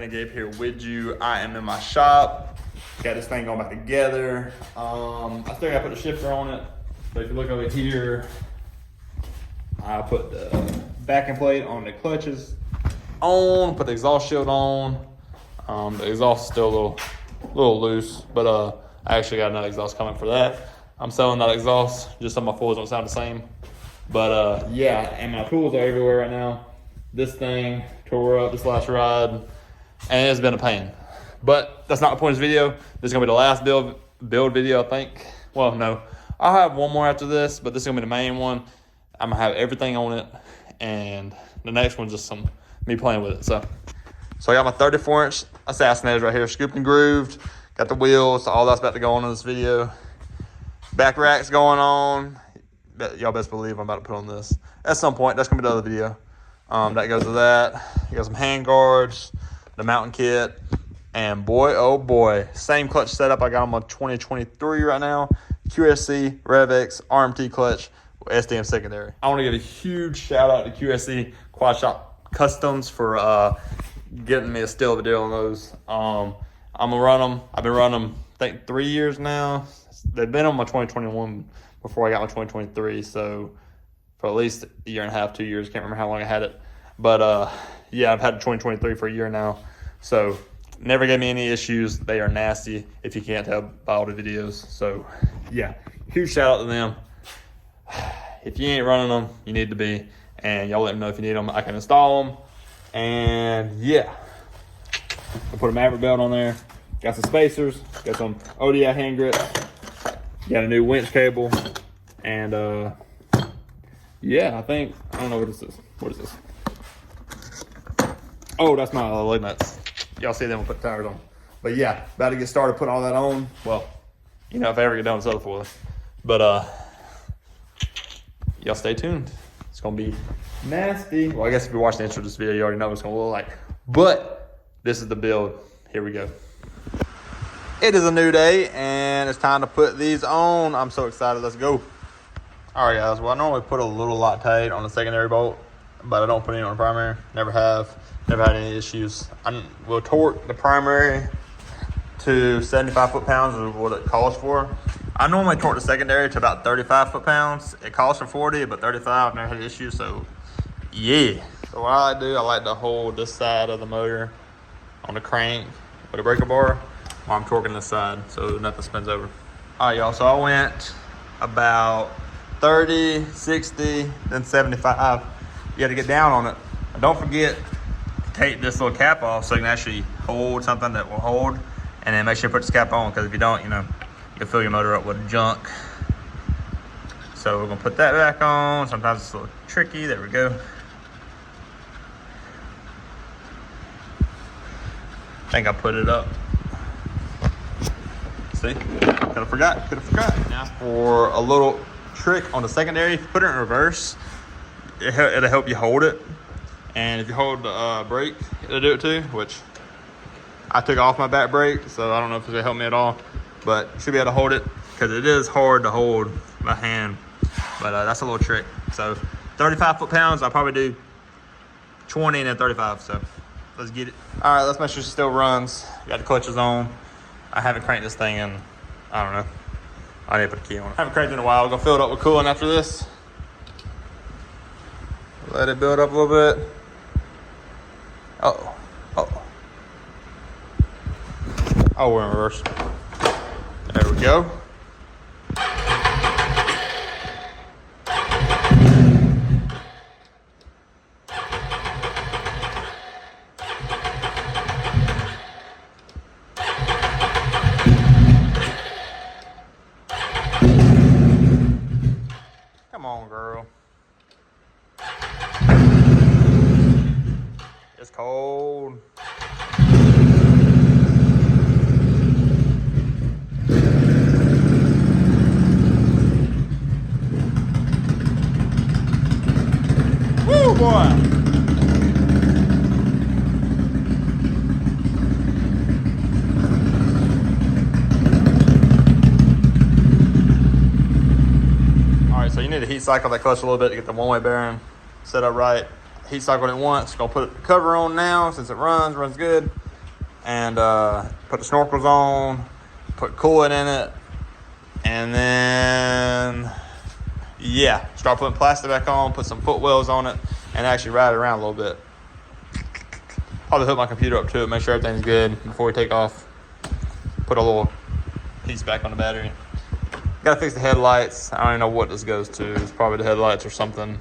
ReneGabe here with you. I am in my shop. Got this thing going back together. I still gotta put the shifter on it. But if you look over here, I put the backing plate on the clutches on, put the exhaust shield on. The exhaust is still a little loose, but I actually got another exhaust coming for that. I'm selling that exhaust just so my fulls don't sound the same. But yeah, and my tools are everywhere right now. This thing tore up this last ride, and it's been a pain. But that's not the point of this video. This is gonna be the last build video, I think. Well, no, I'll have one more after this, but this is gonna be the main one. I'm gonna have everything on it, and the next one's just me playing with it. So I got my 34-inch Assassinators right here, scooped and grooved. Got the wheels, all that's about to go on in this video. Back rack's going on. Y'all best believe I'm about to put on this. At some point, that's gonna be the other video. That goes to that. You got some hand guards, the mountain kit, and boy, oh boy, same clutch setup I got on my 2023 right now. QSC, RevX, RMT clutch, SDM secondary. I want to give a huge shout out to QSC Quad Shop Customs for getting me a steal of a deal on those. I'm gonna run them. I've been running them, I think 3 years now. They've been on my 2021 before I got my 2023, so for at least a year and a half, 2 years. Can't remember how long I had it. But yeah, I've had the 2023 for a year now. So never gave me any issues. They are nasty, if you can't tell by all the videos. So yeah, huge shout out to them. If you ain't running them, you need to be. And y'all let me know if you need them. I can install them. And yeah, I put a Maverick belt on there. Got some spacers. Got some ODI hand grips. Got a new winch cable. And yeah, I don't know what this is. What is this? Oh, that's my lug nuts. Y'all see them, we'll put tires on. But yeah, about to get started putting all that on. Well, you know, if I ever get done with this other foil. But y'all stay tuned. It's gonna be nasty. Well, I guess if you watch the intro to this video, you already know what it's gonna look like. But this is the build. Here we go. It is a new day, and it's time to put these on. I'm so excited. Let's go. All right, guys. Well, I normally put a little Loctite on the secondary bolt, but I don't put any on the primary. Never have. Never had any issues. I will torque the primary to 75 foot-pounds is what it calls for. I normally torque the secondary to about 35 foot-pounds. It calls for 40, but 35, I've never had issues, so yeah. So what I do, I like to hold this side of the motor on the crank with a breaker bar while I'm torquing this side so nothing spins over. All right, y'all, so I went about 30, 60, then 75. You got to get down on it. And don't forget to take this little cap off so you can actually hold something that will hold, and then make sure you put this cap on, because if you don't, you know, you'll fill your motor up with junk. So we're gonna put that back on. Sometimes it's a little tricky. There we go. I think I put it up. See, could have forgot. Now for a little trick on the secondary, if you put it in reverse, it'll help you hold it. And if you hold the brake, it'll do it too, which I took off my back brake, so I don't know if it's gonna help me at all, but you should be able to hold it, because it is hard to hold by hand. But that's a little trick. So 35 foot-pounds, I'll probably do 20 and then 35, so let's get it. All right, let's make sure she still runs. Got the clutches on. I haven't cranked this thing in, I don't know. I need to put a key on it. I haven't cranked it in a while. I'm gonna fill it up with coolant after this. Let it build up a little bit. Uh-oh. Oh, we're in reverse. There we go. Come on, girl. It's cold. Woo, boy. So you need to heat cycle that clutch a little bit to get the one-way bearing set up right. Heat cycled it once. Gonna put the cover on now since it runs good. and put the snorkels on, put coolant in it, and then yeah, start putting plastic back on, put some footwells on it, and actually ride it around a little bit. Probably hook my computer up to it, make sure everything's good before we take off. Put a little piece back on the battery. Gotta fix the headlights. I don't even know what this goes to. It's probably the headlights or something.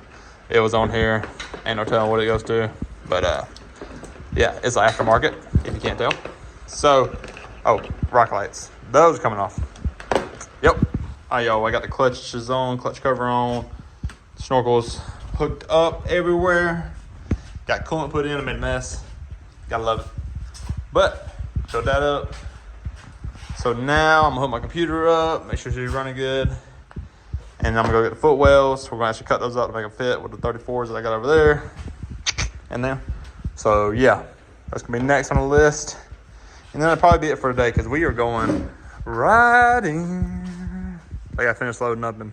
It was on here. Ain't no telling what it goes to. But yeah, it's an aftermarket, if you can't tell. So, oh, rock lights. Those are coming off. Yep. All right, y'all, I got the clutches on, clutch cover on, snorkels hooked up everywhere. Got coolant put in, I made a mess. Gotta love it. But, filled that up. So now I'm gonna hook my computer up, make sure she's running good. And I'm gonna go get the footwells. We're gonna actually cut those up to make them fit with the 34s that I got over there. And there. So yeah, that's gonna be next on the list. And then that'll probably be it for today because we are going riding. I gotta finish loading up and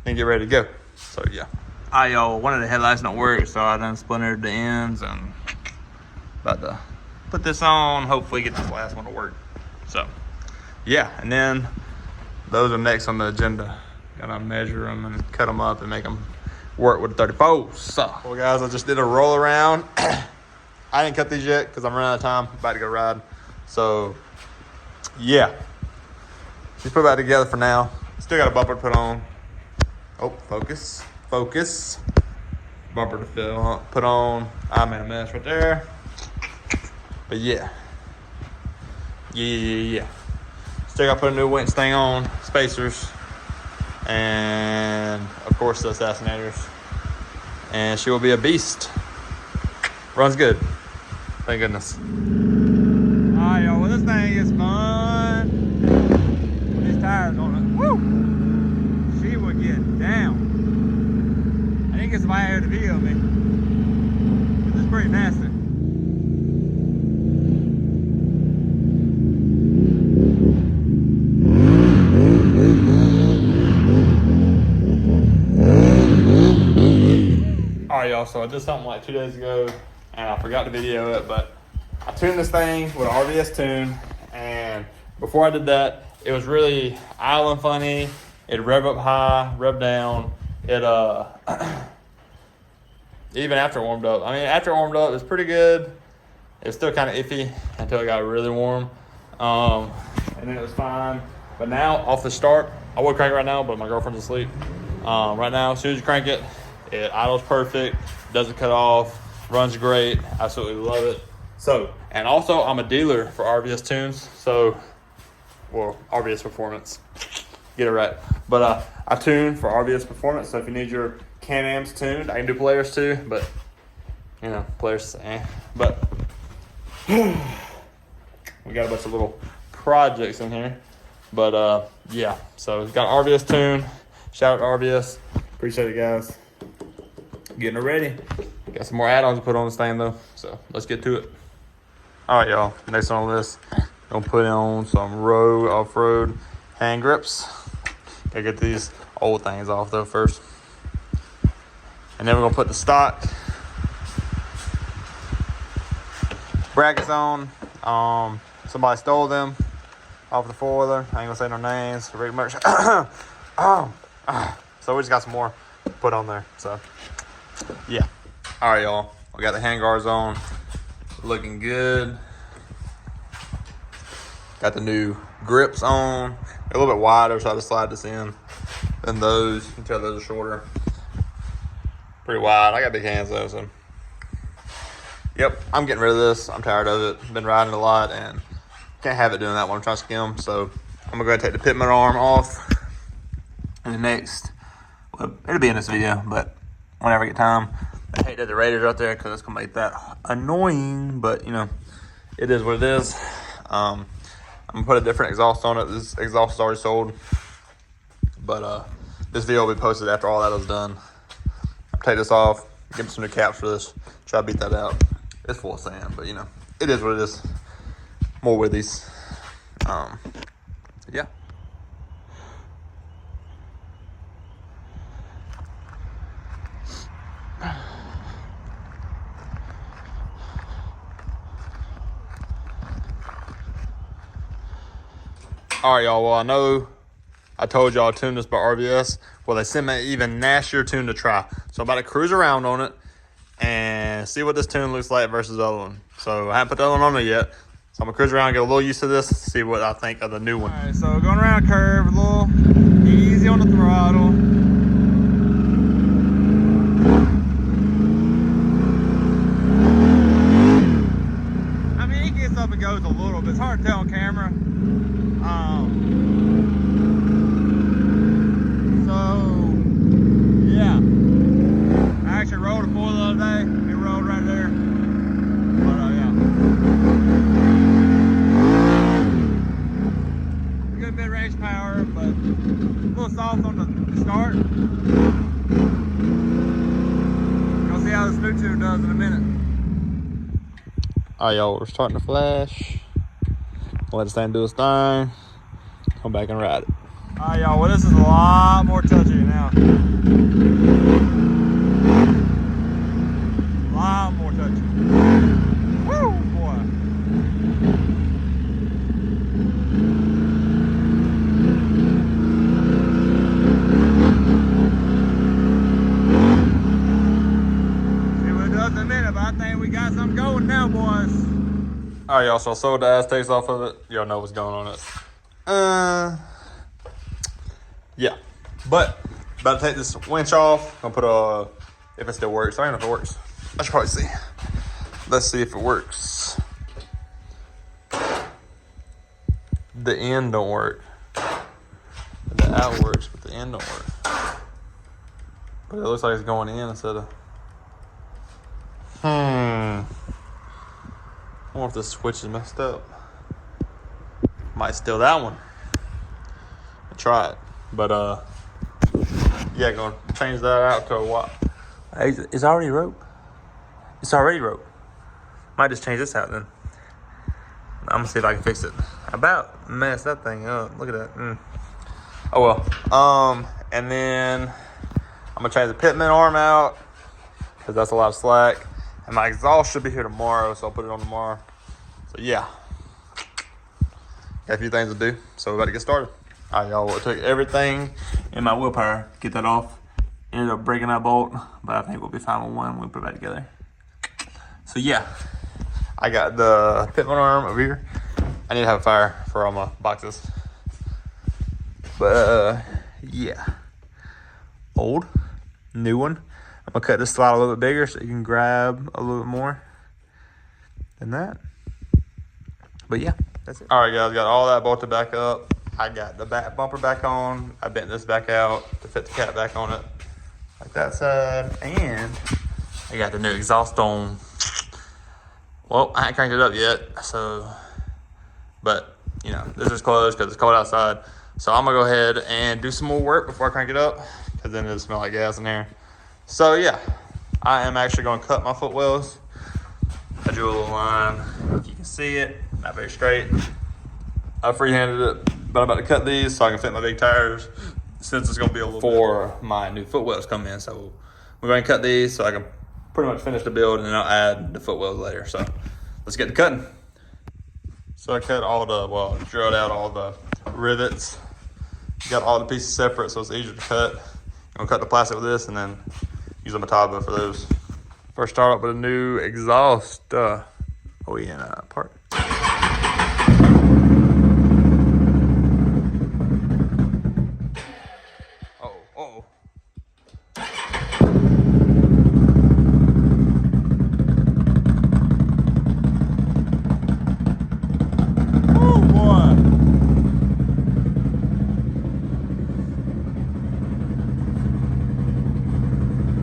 then get ready to go. So yeah. All right, y'all, one of the headlights don't work, so I done splintered the ends and about to put this on, hopefully get this last one to work. So yeah, and then those are next on the agenda. Gotta measure them and cut them up and make them work with the 34s. So, well guys, I just did a roll around. I didn't cut these yet because I'm running out of time. About to go ride. So yeah, just put it back together for now. Still got a bumper to put on. Oh, focus. Bumper to put on. I made a mess right there. But yeah. Still got to put a new winch thing on, spacers, and of course the assassinators. And she will be a beast. Runs good. Thank goodness. Alright, y'all, well, this thing is fun. With these tires on it. Woo! She will get down. I didn't get somebody out here to video me. This is pretty nasty. Alright, y'all, so I did something like 2 days ago and I forgot to video it, but I tuned this thing with an RVS tune, and before I did that, it was really idling funny. It'd rev up high, rev down. It even after it warmed up. I mean, after it warmed up, it was pretty good. It was still kind of iffy until it got really warm. And then it was fine. But now, off the start, I would crank it right now, but my girlfriend's asleep. Right now, as soon as you crank it, it idles perfect, doesn't cut off, runs great, absolutely love it. So, and also I'm a dealer for RVS tunes, so, well, RVS Performance, get it right. But I tune for RVS Performance, so if you need your Can-Ams tuned, I can do players too, but, you know, players, But, we got a bunch of little projects in here. But, yeah, so we've got RVS tune, shout out to RVS, appreciate it guys. Getting it ready. Got some more add-ons to put on this thing though, so let's get to it. All right, y'all, next on the list, gonna put on some off-road hand grips. Gotta get these old things off though first. And then we're gonna put the stock brackets on. Somebody stole them off the four-wheeler. I ain't gonna say no names, Rick Merch. So we just got some more put on there, so. Yeah. All right, y'all. We got the handguards on. Looking good. Got the new grips on. They're a little bit wider, so I just slide this in. Then those. You can tell those are shorter. Pretty wide. I got big hands, though, so. Yep. I'm getting rid of this. I'm tired of it. Been riding a lot, and can't have it doing that when I'm trying to skim. So I'm going to go ahead and take the pitman arm off. And the next, well, it'll be in this video, but whenever I get time. I hate that the Raiders out there because it's going to make that annoying, but, you know, it is what it is. I'm going to put a different exhaust on it. This exhaust is already sold, but this video will be posted after all that is done. I'll take this off, give me some new caps for this, try to beat that out. It's full of sand, but, you know, it is what it is. More with these. Yeah. All right, y'all. Well, I know I told y'all I tuned this by RBS. Well, they sent me an even nastier tune to try. So I'm about to cruise around on it and see what this tune looks like versus the other one. So I haven't put the other one on there yet. So I'm gonna cruise around and get a little used to this, see what I think of the new one. All right, so going around a curve, a little easy on the throttle. I mean, it gets up and goes a little bit. It's hard to tell on camera. I actually rode a four the other day. It rolled right there. But yeah. Good bit of range power, but a little soft on the start. You'll see how this new tune does in a minute. Alright, y'all, we're starting to flash. Let this thing do its thing. Come back and ride it. Alright, y'all, well, this is a lot more touchy now. A lot more touchy. Woo, boy. See what it does in a minute, but I think we got something going now, boys. Alright, y'all, so I sold the Aztecs off of it. Y'all know what's going on it. Yeah, but about to take this winch off. I'm gonna put if it still works. I don't know if it works. I should probably see. Let's see if it works. The end don't work. The out works, but the end don't work. But it looks like it's going in instead of. I wonder if this switch is messed up. Might steal that one. Try it. But yeah, gonna change that out to a what? It's already rope. It's already rope. Might just change this out then. I'm gonna see if I can fix it. I about messed that thing up. Look at that. Oh well. And then I'm gonna change the pitman arm out because that's a lot of slack. And my exhaust should be here tomorrow, so I'll put it on tomorrow. So yeah, got a few things to do. So we're about to get started. All right, y'all, well, it took everything in my willpower to get that off. Ended up breaking that bolt, but I think we'll be fine with one when we put it back together. So yeah, I got the pitman arm over here. I need to have a fire for all my boxes. But yeah, old, new one. I'm gonna cut this slot a little bit bigger so you can grab a little bit more than that. But yeah, that's it. All right, guys, got all that bolted back up. I got the back bumper back on. I bent this back out to fit the cap back on it, like that side. And I got the new exhaust on. Well, I ain't cranked it up yet, so, but you know, this is closed because it's cold outside. So I'm gonna go ahead and do some more work before I crank it up, because then it'll smell like gas in here. So yeah, I am actually gonna cut my footwells. I drew a little line, if you can see it, not very straight. I freehanded it, but I'm about to cut these so I can fit my big tires, since it's gonna be a little before my new footwells come in. So we're going to cut these so I can pretty much finish the build, and then I'll add the footwells later. So let's get to cutting. So I cut all the, well, drilled out all the rivets. Got all the pieces separate so it's easier to cut. I'm gonna cut the plastic with this and then use a Mataba for those. First, start up with a new exhaust OEM part.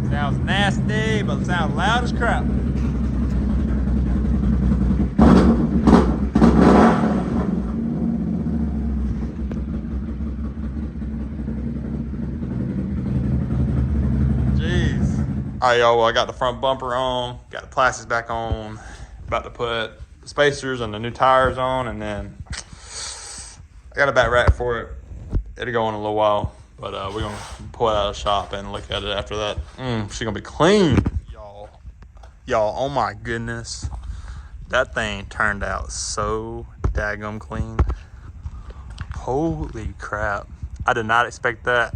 Sounds nasty, but it sounds loud as crap. Jeez. All right, y'all, well, I got the front bumper on, got the plastics back on, about to put the spacers and the new tires on, and then I got a back rack for it. It'll go in a little while. But we're going to pull it out of the shop and look at it after that. She's going to be clean. Y'all, oh my goodness. That thing turned out so daggum clean. Holy crap. I did not expect that.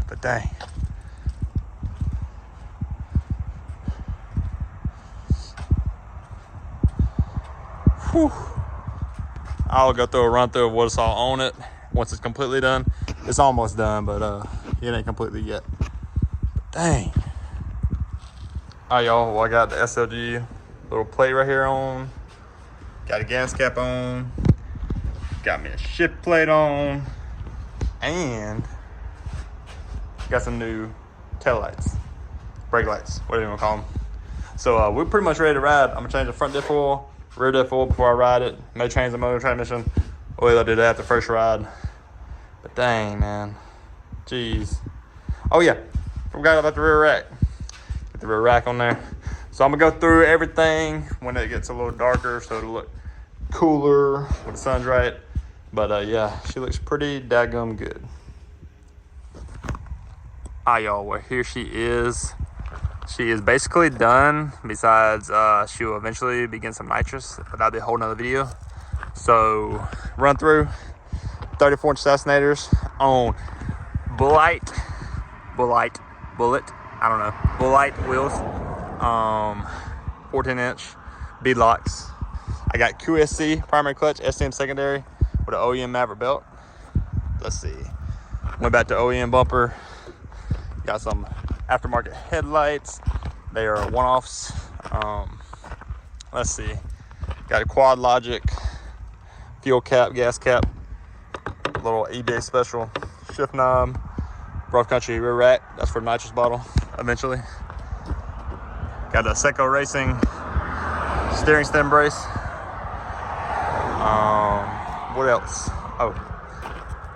But dang. Whew. I'll go through a run through of what's all on it once it's completely done. It's almost done, but it ain't completely yet. Dang. All right, y'all. Well, I got the SLG little plate right here on. Got a gas cap on. Got me a shift plate on. And got some new tail lights, brake lights, whatever you want to call them. So we're pretty much ready to ride. I'm gonna change the front diff oil, rear diff oil before I ride it. May change the motor transmission. Oil, I'll do that after first ride. But dang, man, jeez. Oh yeah, forgot about the rear rack. Get the rear rack on there. So I'm gonna go through everything when it gets a little darker, so it'll look cooler when the sun's right. But yeah, she looks pretty daggum good. All right, y'all, well, here she is. She is basically done. Besides, she will eventually begin some nitrous, but that'll be a whole nother video. So, run through 34-inch assassinators on bullet, I don't know, bullet wheels, 14-inch bead locks. I got QSC primary clutch, STM secondary with an OEM Maverick belt. Let's see. Went back to OEM bumper. Got some aftermarket headlights. They are one-offs. Let's see. Got a Quad Logic fuel cap, gas cap, little eBay special shift knob, rough country rear rack. That's for nitrous bottle eventually. Got a Seco Racing steering stem brace. What else? Oh,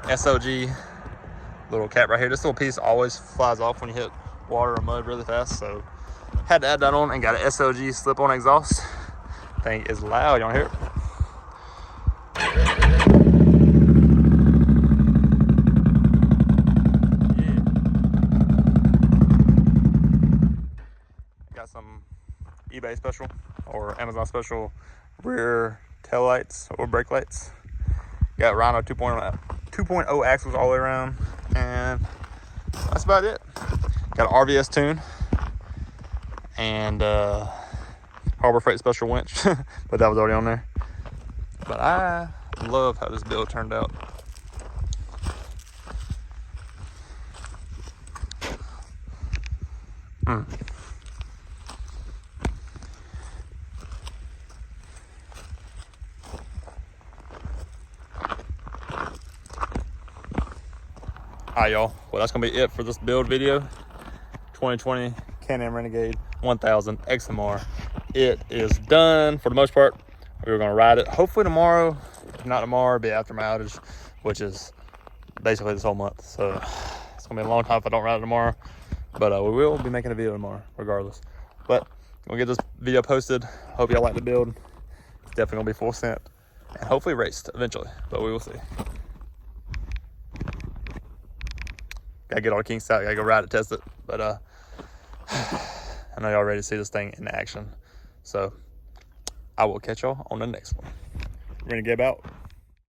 SLG little cap right here. This little piece always flies off when you hit water or mud really fast, so had to add that on. And got an SLG slip-on exhaust. Thing is loud. You want to hear it? Yeah. Got some eBay special or Amazon special rear tail lights or brake lights. Got Rhino 2.0 axles all the way around, and that's about it. Got an RVS tune and Harbor Freight special winch, but that was already on there. But I love how this build turned out. Alright, y'all, well, that's gonna be it for this build video. 2020 Can-Am Renegade 1000 XMR. It is done for the most part. We were gonna ride it hopefully tomorrow. If not tomorrow, it'll be after my outage, which is basically this whole month. So it's gonna be a long time if I don't ride it tomorrow. But we will be making a video tomorrow regardless. But we'll get this video posted. Hope y'all like the build. It's definitely gonna be full sent and hopefully raced eventually, but we will see. Gotta get all the kinks out, gotta go ride it, test it. But I know y'all ready to see this thing in action. So I will catch y'all on the next one. ReneGabe out.